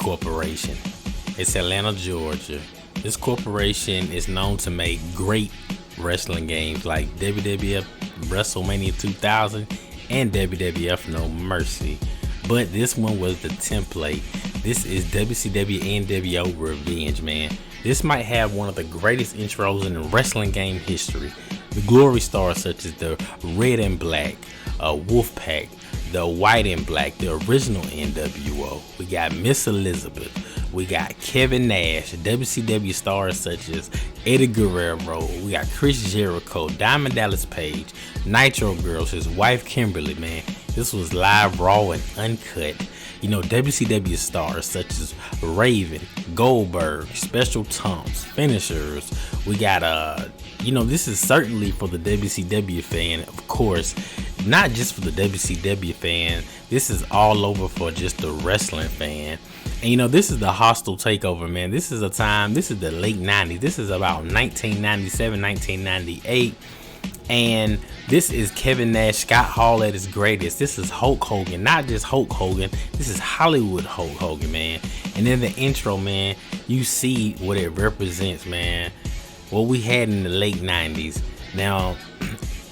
Corporation. It's Atlanta, Georgia. This corporation is known to make great wrestling games like WWF WrestleMania 2000 and WWF No Mercy. But this one was the template. This is WCW NWO Revenge, man. This might have one of the greatest intros in wrestling game history. The glory stars such as the Red and Black, Wolfpack, the White and Black, the original NWO. We got Miss Elizabeth. We got Kevin Nash, WCW stars such as Eddie Guerrero. We got Chris Jericho, Diamond Dallas Page, Nitro Girls, his wife Kimberly, man. This was live, raw, and uncut. You know, WCW stars such as Raven, Goldberg, Special Tomps, Finishers. We got, this is certainly for the WCW fan, of course. Not just for the WCW fan. This is all over for just the wrestling fan. And this is the Hostile Takeover, man. This is the late 90s. This is about 1997, 1998. And this is Kevin Nash, Scott Hall at his greatest. This is Hulk Hogan, not just Hulk Hogan. This is Hollywood Hulk Hogan, man. And in the intro, man, you see what it represents, man. What we had in the late 90s. Now,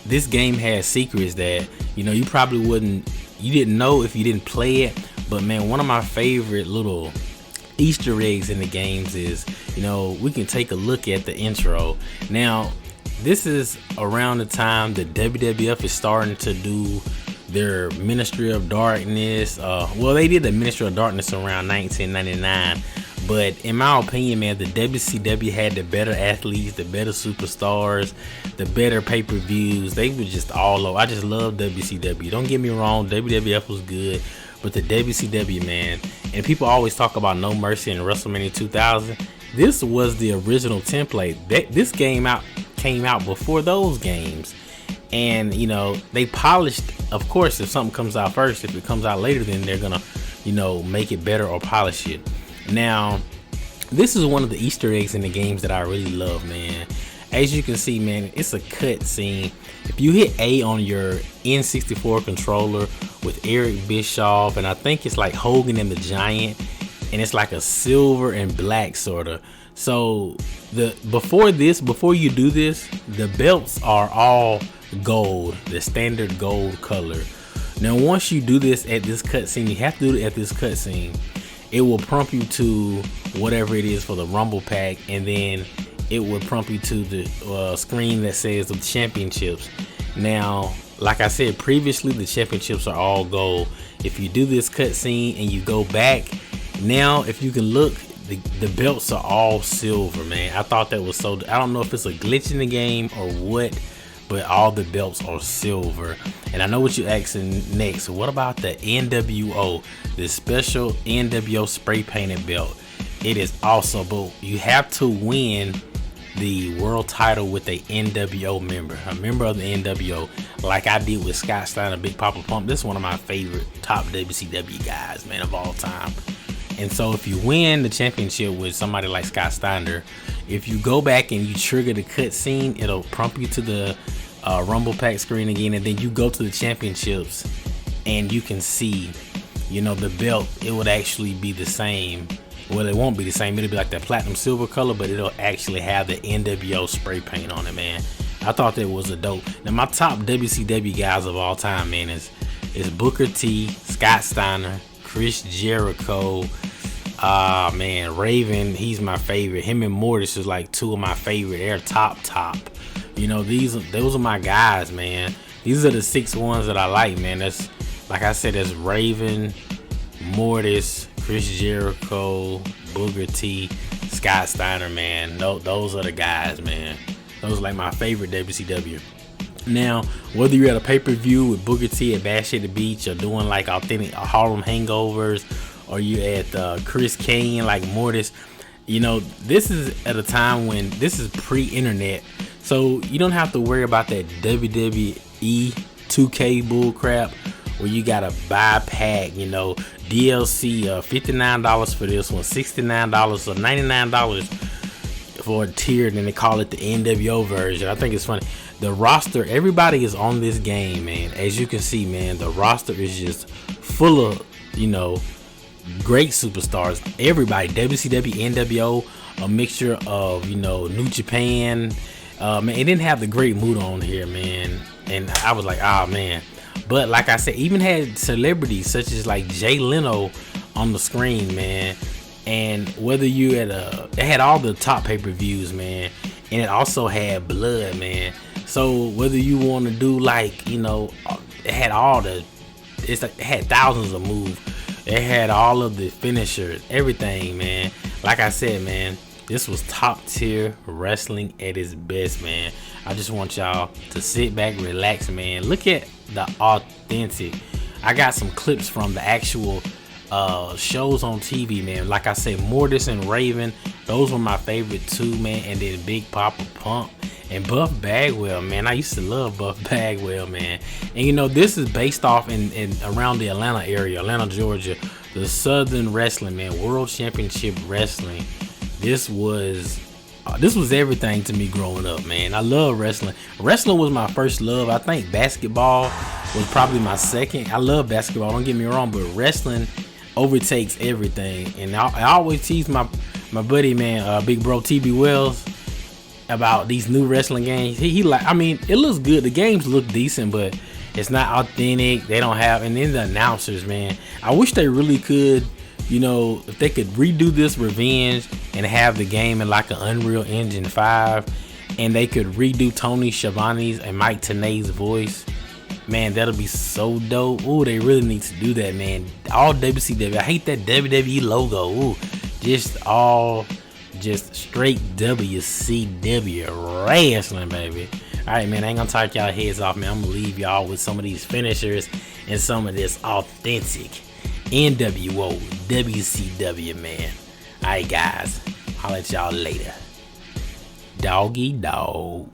this game has secrets that, you probably you didn't know if you didn't play it. But, man, one of my favorite little Easter eggs in the games is, we can take a look at the intro. Now, this is around the time that WWF is starting to do their Ministry of Darkness. They did the Ministry of Darkness around 1999. But in my opinion, man, the WCW had the better athletes, the better superstars, the better pay-per-views. They were just all over. I just love WCW. Don't get me wrong, WWF was good. But the WCW, man, and people always talk about No Mercy and WrestleMania 2000. This was the original template. This game came out before those games. And, they polished, of course, if something comes out first. If it comes out later, then they're going to, make it better or polish it. Now, this is one of the Easter eggs in the games that I really love, man. As you can see, man, it's a cut scene. If you hit A on your N64 controller with Eric Bischoff, and I think it's like Hogan and the Giant, and it's like a silver and black sort of. So before you do this, the belts are all gold, the standard gold color. Now, once you do this at this cutscene, you have to do it at this cutscene. It will prompt you to whatever it is for the Rumble Pack, and then it will prompt you to the screen that says the championships. Now, like I said previously, the championships are all gold. If you do this cutscene and you go back, now if you can look, the belts are all silver, man. I thought that was so. I don't know if it's a glitch in the game or what, but all the belts are silver. And I know what you're asking next. What about the NWO, the special NWO spray painted belt? It is awesome, but you have to win the world title with a NWO member, a member of the NWO, like I did with Scott Steiner, Big Papa Pump. This is one of my favorite top WCW guys, man, of all time. And so if you win the championship with somebody like Scott Steiner, if you go back and you trigger the cutscene, it'll prompt you to the Rumble Pack screen again, and then you go to the championships and you can see, the belt. It would actually be the same. Well, it won't be the same. It'll be like that platinum silver color, but it'll actually have the NWO spray paint on it, man. I thought that was a dope. Now, my top WCW guys of all time, man, is Booker T, Scott Steiner, Chris Jericho. Raven, he's my favorite. Him and Mortis is like two of my favorite. They're top. Those are my guys, man. These are the 6 ones that I like, man. That's, like I said, that's Raven, Mortis, Chris Jericho, Booker T, Scott Steiner, man. Those are the guys, man. Those are like my favorite WCW. Now, whether you're at a pay-per-view with Booker T at Bash at the Beach, or doing like authentic Harlem Hangovers, or you at Chris Kane like Mortis, this is at a time when this is pre-internet, so you don't have to worry about that WWE 2K bull crap where you gotta buy a pack, DLC, $59 for this one, $69 or $99 for a tier, and then they call it the NWO version. I think it's funny. The roster, everybody is on this game, man. As you can see, man, the roster is just full of, great superstars. Everybody, WCW, NWO, a mixture of, you know, New Japan. Man, it didn't have the Great Muta on here, man. And I was like, oh man. But like I said, even had celebrities such as like Jay Leno on the screen, man. And whether you had it had all the top pay-per-views, man. And it also had blood, man. So whether you want to do like, you know, it had all the, it's like it had thousands of moves. It had all of the finishers, everything, man. Like I said, man, this was top tier wrestling at its best, man. I just want y'all to sit back, relax, man. Look at the authentic. I got some clips from the actual shows on TV, man. Like I said, Mortis and Raven, those were my favorite too, man. And then Big Papa Pump and Buff Bagwell, man. I used to love Buff Bagwell, man. And you know, this is based off in around the Atlanta area, Atlanta, Georgia, the Southern Wrestling, man, World Championship Wrestling. This was everything to me growing up, man. I love wrestling. Wrestling was my first love. I think basketball was probably my second. I love basketball, don't get me wrong, but wrestling overtakes everything. And I always tease my buddy, man, big bro TB Wells, about these new wrestling games. He like, I mean, it looks good. The games look decent, but it's not authentic. They don't have, and then the announcers, man. I wish they really could, you know, if they could redo this Revenge and have the game in like an Unreal Engine 5, and they could redo Tony Schiavone's and Mike Tenay's voice, man, that'll be so dope. Ooh, they really need to do that, man. All WCW. I hate that WWE logo. Ooh, just straight WCW wrestling, baby. All right, man, I ain't gonna talk y'all heads off, man. I'm gonna leave y'all with some of these finishers and some of this authentic NWO WCW, man. All right, guys, I'll let y'all later. Doggy dog.